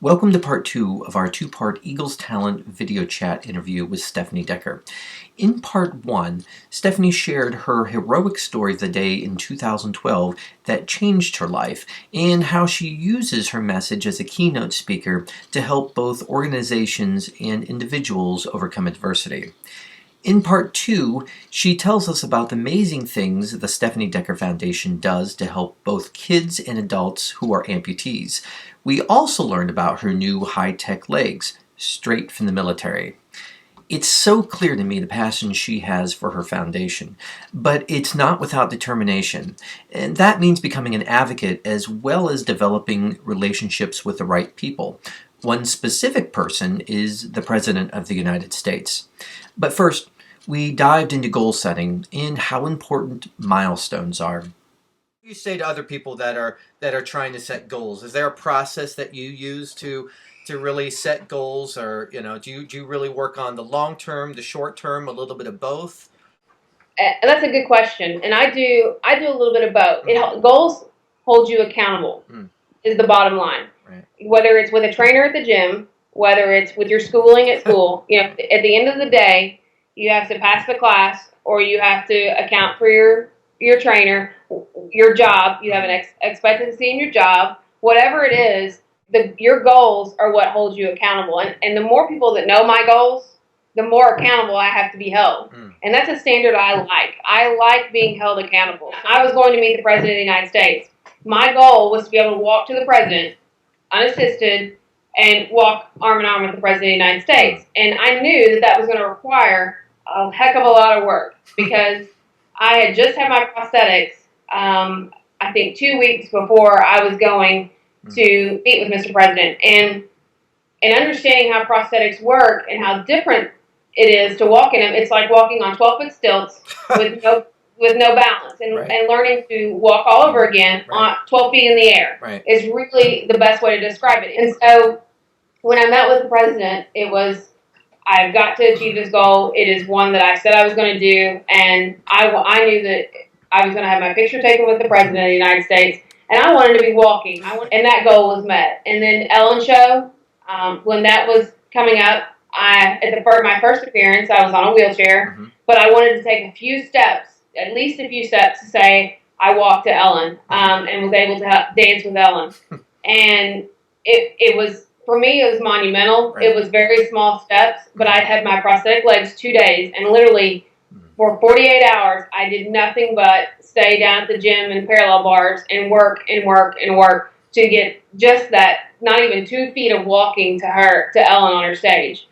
Welcome to part 2 of our two-part Eagles Talent video chat interview with Stephanie Decker. In part 1, Stephanie shared her heroic story of the day in 2012 that changed her life and how she uses her message as a keynote speaker to help both organizations and individuals overcome adversity. In part 2, she tells us about the amazing things the Stephanie Decker Foundation does to help both kids and adults who are amputees. We also learned about her new high-tech legs, straight from the military. It's so clear to me the passion she has for her foundation, but it's not without determination. And that means becoming an advocate as well as developing relationships with the right people. One specific person is the President of the United States. But first, we dived into goal setting and how important milestones are. You say to other people that are trying to set goals, is there a process that you use to really set goals, or do you really work on the long term, the short term, a little bit of both? That's a good question, and I do a little bit of both. Goals hold you accountable, is the bottom line. Right. Whether it's with a trainer at the gym, whether it's with your schooling at school, at the end of the day, you have to pass the class, or you have to account for your trainer, your job. You have an expectancy in your job. Whatever it is, your goals are what holds you accountable. And the more people that know my goals, the more accountable I have to be held. And that's a standard I like. I like being held accountable. I was going to meet the President of the United States. My goal was to be able to walk to the President unassisted and walk arm in arm with the President of the United States. And I knew that was going to require a heck of a lot of work because I had just had my prosthetics, I think 2 weeks before I was going to meet with Mr. President. And understanding how prosthetics work and how different it is to walk in them, it's like walking on 12-foot stilts with no balance, and learning to walk all over again on 12 feet in the air is really the best way to describe it. And so when I met with the President, it was, I've got to achieve this goal. It is one that I said I was going to do, and I knew that I was going to have my picture taken with the President of the United States, and I wanted to be walking, and that goal was met. And then Ellen Show, when that was coming up, my first appearance, I was on a wheelchair, but I wanted to take a few steps, at least a few steps, to say I walked to Ellen, and was able to dance with Ellen. And it was, for me, it was monumental. It was very small steps, but I had my prosthetic legs 2 days, and literally for 48 hours, I did nothing but stay down at the gym in parallel bars and work and work and work to get just that, not even 2 feet of walking to Ellen on her stage.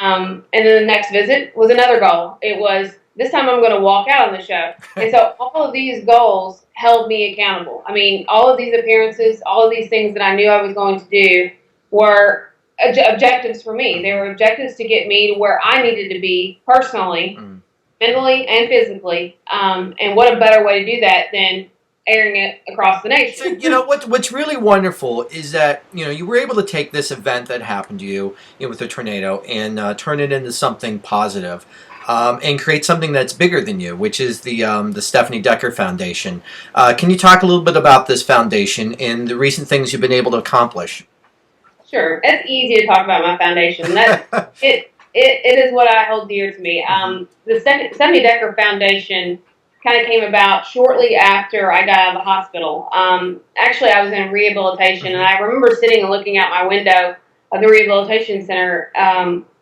And then the next visit was another goal. It was, this time I'm going to walk out on the show. And so all of these goals held me accountable. I mean, all of these appearances, all of these things that I knew I was going to do were objectives for me. They were objectives to get me to where I needed to be personally, mentally, and physically. And what a better way to do that than airing it across the nation. So, what's really wonderful is that, you were able to take this event that happened to you, with the tornado, and turn it into something positive, and create something that's bigger than you, which is the Stephanie Decker Foundation. Can you talk a little bit about this foundation and the recent things you've been able to accomplish? Sure. It's easy to talk about my foundation. It is what I hold dear to me. The Stephanie Decker Foundation kind of came about shortly after I got out of the hospital. Actually, I was in rehabilitation, and I remember sitting and looking out my window of the rehabilitation center,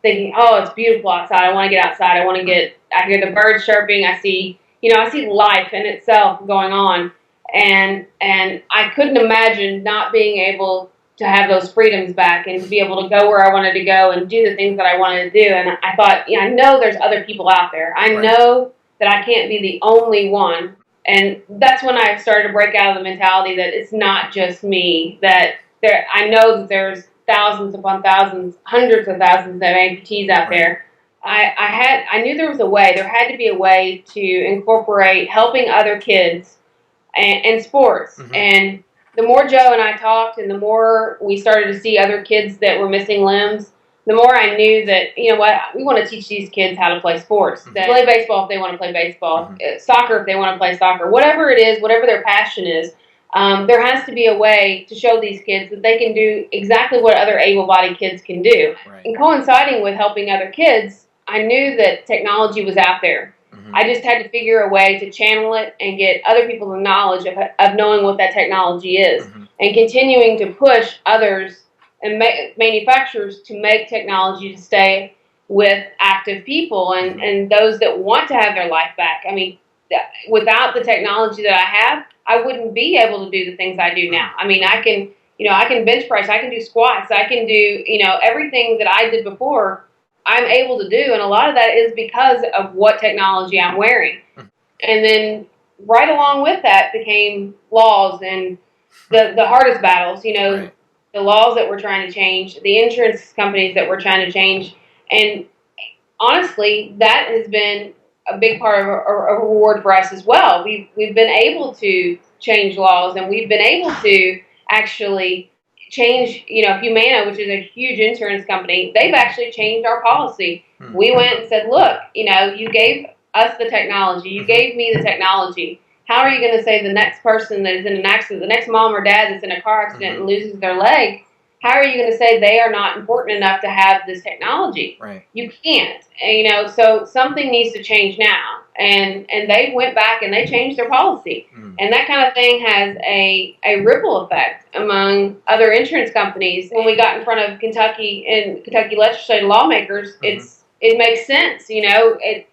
thinking, "Oh, it's beautiful outside. I want to get outside. I hear the birds chirping. I see life in itself going on, and I couldn't imagine not being able to have those freedoms back and to be able to go where I wanted to go and do the things that I wanted to do." And I thought, I know there's other people out there. I know that I can't be the only one. And that's when I started to break out of the mentality that it's not just me, I know that there's thousands upon thousands, hundreds of thousands of amputees out there. I knew there was a way. There had to be a way to incorporate helping other kids and sports. And the more Joe and I talked, and the more we started to see other kids that were missing limbs, the more I knew that, we want to teach these kids how to play sports. They play baseball if they want to play baseball, soccer if they want to play soccer, whatever it is, whatever their passion is. There has to be a way to show these kids that they can do exactly what other able-bodied kids can do. Right. And coinciding with helping other kids, I knew that technology was out there. I just had to figure a way to channel it and get other people the knowledge of knowing what that technology is, and continuing to push others and manufacturers to make technology to stay with active people and those that want to have their life back. I mean, without the technology that I have, I wouldn't be able to do the things I do now. I mean, I can bench press, I can do squats, I can do, everything that I did before, I'm able to do. And a lot of that is because of what technology I'm wearing. And then right along with that became laws and the hardest battles, Right. the laws that we're trying to change, the insurance companies that we're trying to change. And honestly, that has been a big part of a reward for us as well. We've been able to change laws, and we've been able to actually change, Humana, which is a huge insurance company, they've actually changed our policy. We went and said, look, you gave us the technology, you gave me the technology. How are you going to say the next person that is in an accident, the next mom or dad that's in a car accident and loses their leg, how are you going to say they are not important enough to have this technology? Right. You can't. And, so something needs to change now. And they went back and they changed their policy. And that kind of thing has a ripple effect among other insurance companies. When we got in front of Kentucky and Kentucky legislative lawmakers, it makes sense. They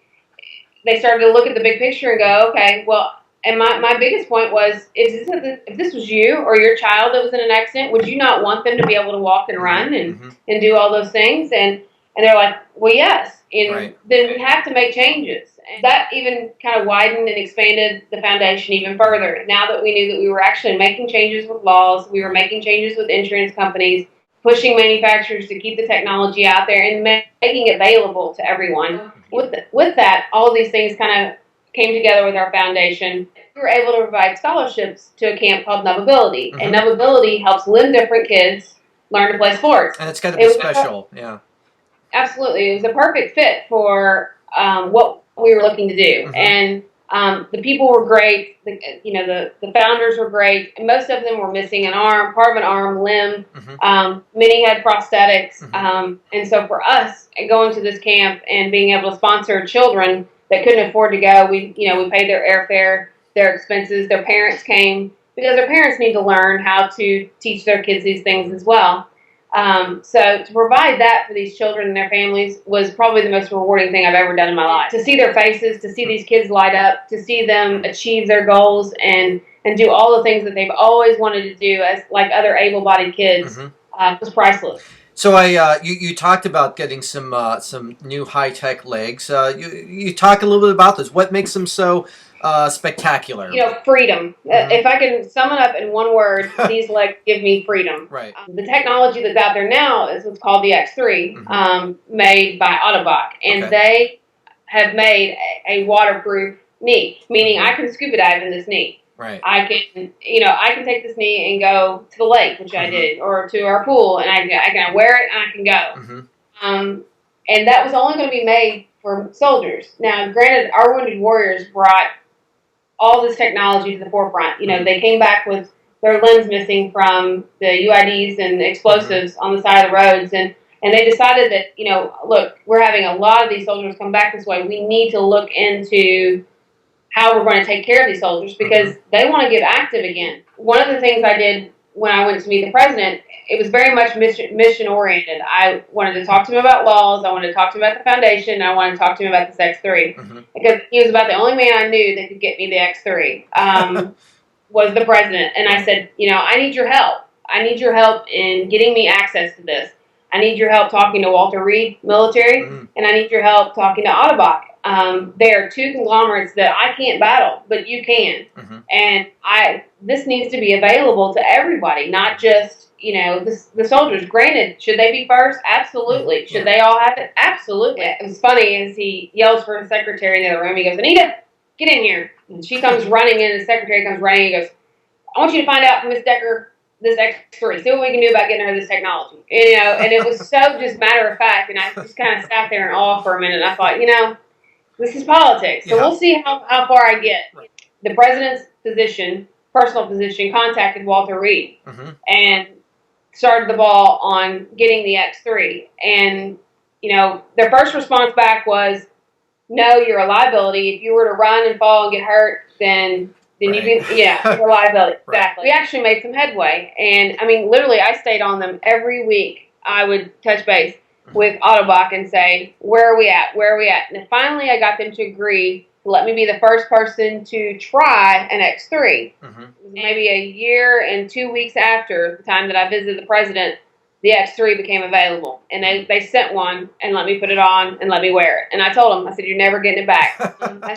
started to look at the big picture and go, okay, well, and my biggest point was, if this was you or your child that was in an accident, would you not want them to be able to walk and run and do all those things? And they're like, well, yes. And then we have to make changes. And that even kind of widened and expanded the foundation even further. Now that we knew that we were actually making changes with laws, we were making changes with insurance companies, pushing manufacturers to keep the technology out there and making it available to everyone. With that, all of these things kind of came together with our foundation. We were able to provide scholarships to a camp called Nubability. And Nubability helps limb different kids learn to play sports. And it's got to be special, yeah. Absolutely. It was a perfect fit for what we were looking to do. And the people were great. The founders were great. And most of them were missing an arm, part of an arm, limb. Many had prosthetics. And so for us, going to this camp and being able to sponsor children that couldn't afford to go, we paid their airfare, their expenses. Their parents came because their parents need to learn how to teach their kids these things as well. So to provide that for these children and their families was probably the most rewarding thing I've ever done in my life. To see their faces, to see these kids light up, to see them achieve their goals and do all the things that they've always wanted to do as like other able-bodied kids was priceless. So you talked about getting some new high-tech legs. You talk a little bit about this. What makes them so spectacular? Freedom. If I can sum it up in one word, these legs give me freedom. Right. The technology that's out there now is what's called the X3, made by Ottobock, and they have made a waterproof knee, meaning I can scuba dive in this knee. Right. I can take this knee and go to the lake, which I did, or to our pool, and I can wear it and I can go. And that was only going to be made for soldiers. Now, granted, our wounded warriors brought all this technology to the forefront. They came back with their limbs missing from the UIDs and the explosives on the side of the roads, and they decided that, look, we're having a lot of these soldiers come back this way. We need to look into how we're going to take care of these soldiers because they want to get active again. One of the things I did when I went to meet the president, it was very much mission oriented. I wanted to talk to him about laws. I wanted to talk to him about the foundation. And I wanted to talk to him about this X3 because he was about the only man I knew that could get me the X3 was the president. And I said, I need your help. I need your help in getting me access to this. I need your help talking to Walter Reed military, and I need your help talking to Ottobock. They are two conglomerates that I can't battle, but you can. And this needs to be available to everybody, not just, the soldiers. Granted, should they be first? Absolutely. Should they all have it? Absolutely. It was funny as he yells for his secretary in the other room. He goes, Anita, get in here. And she comes running in. The secretary comes running. He goes, I want you to find out from Miss Decker this X3. See what we can do about getting her this technology. And it was so just matter of fact. And I just kind of sat there in awe for a minute. And I thought, this is politics. So we'll see how far I get. The president's position personal physician contacted Walter Reed Mm-hmm. and started the ball on getting the X3. And, their first response back was, no, you're a liability. If you were to run and fall and get hurt, then Right. you're a liability. Right. Exactly. We actually made some headway. And, literally, I stayed on them every week. I would touch base with Ottobock and say, where are we at? Where are we at? And then finally, I got them to agree to let me be the first person to try an X3. Mm-hmm. It was maybe a year and 2 weeks after the time that I visited the president, the X3 became available. And they sent one and let me put it on and let me wear it. And I told them, I said, you're never getting it back.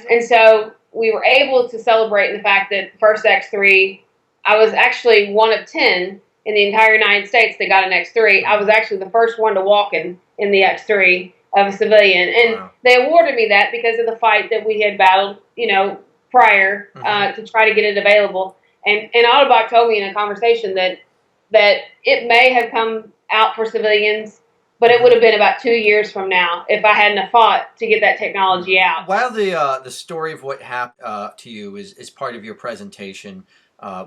And so we were able to celebrate the fact that the first X3, I was actually one of 10 in the entire United States that got an X3. I was actually the first one to walk in the X3 of a civilian. And Wow. they awarded me that because of the fight that we had battled, prior to try to get it available. And Ottobock told me in a conversation that it may have come out for civilians, but it would have been about 2 years from now if I hadn't have fought to get that technology out. While the story of what happened to you is part of your presentation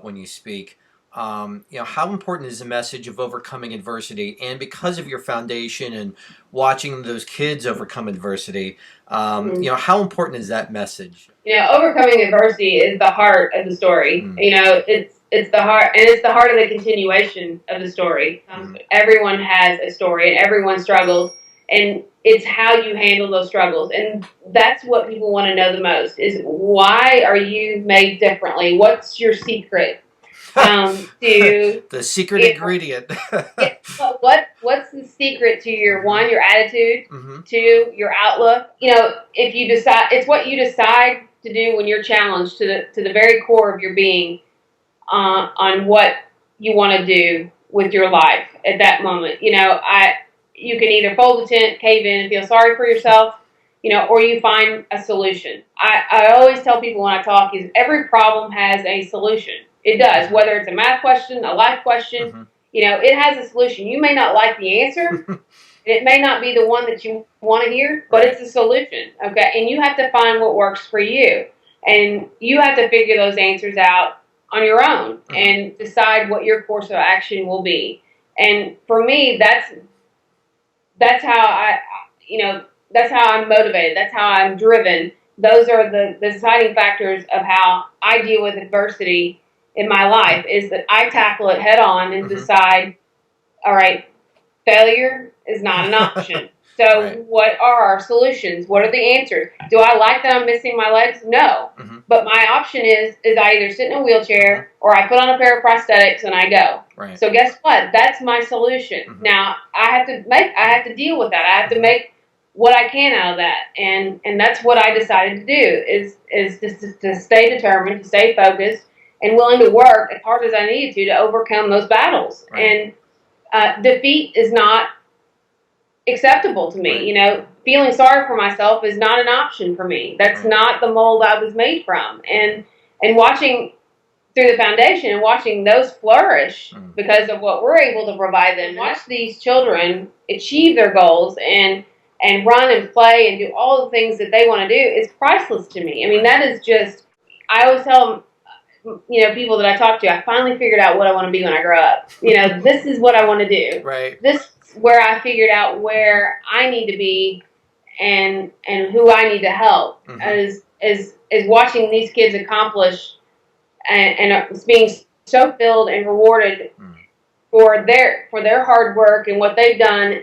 when you speak, how important is the message of overcoming adversity? And because of your foundation and watching those kids overcome adversity, how important is that message? Overcoming adversity is the heart of the story. It's the heart, and it's the heart of the continuation of the story. Everyone has a story, and everyone struggles, and it's how you handle those struggles. And that's what people want to know the most, is why are you made differently? What's your secret? The secret ingredient. What's the secret to your attitude, Mm-hmm. to your outlook? If you decide, it's what you decide to do when you're challenged to the very core of your being, on what you want to do with your life at that moment. You can either fold the tent, cave in, and feel sorry for yourself, or you find a solution. I always tell people when I talk is every problem has a solution. It does, whether it's a math question, a life question, Mm-hmm. It has a solution. You may not like the answer. It may not be the one that you want to hear, but it's a solution, okay? And you have to find what works for you. And you have to figure those answers out on your own and decide what your course of action will be. And for me, that's how that's how I'm motivated. That's how I'm driven. Those are the deciding factors of how I deal with adversity in my life, is that I tackle it head on and decide, all right, failure is not an option. So Right. What are our solutions? What are the answers? Do I like that I'm missing my legs? No. Mm-hmm. But my option is I either sit in a wheelchair or I put on a pair of prosthetics and I go. Right. So guess what? That's my solution. Mm-hmm. Now I have to deal with that. I have to make what I can out of that. And that's what I decided to do, is to stay determined, to stay focused, and willing to work as hard as I needed to overcome those battles. Right. And defeat is not acceptable to me. Right. Feeling sorry for myself is not an option for me. That's not the mold I was made from. And watching through the foundation and watching those flourish because of what we're able to provide them, watch these children achieve their goals and run and play and do all the things that they want to do is priceless to me. I mean, that is just, I always tell them, people that I talk to, I finally figured out what I want to be when I grow up. This is what I want to do. Right. This is where I figured out where I need to be and who I need to help. Is watching these kids accomplish and being so filled and rewarded for their hard work and what they've done.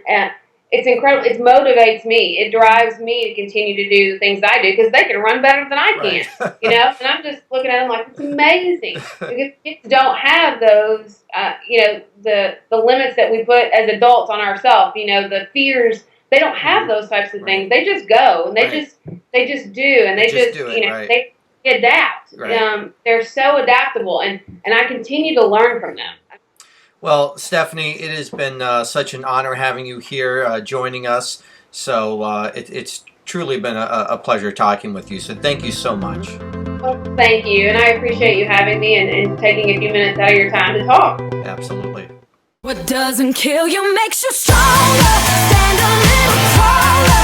It's incredible. It motivates me. It drives me to continue to do the things I do because they can run better than I can. Right. And I'm just looking at them like, it's amazing because kids don't have those, the limits that we put as adults on ourselves. The fears. They don't have those types of things. They just go and they just do, and they just do it, right. they adapt. Right. They're so adaptable, and I continue to learn from them. Well, Stephanie, it has been such an honor having you here joining us. So it's truly been a pleasure talking with you. So thank you so much. Well, thank you, and I appreciate you having me and taking a few minutes out of your time to talk. Absolutely. What doesn't kill you makes you stronger. Stand a little taller.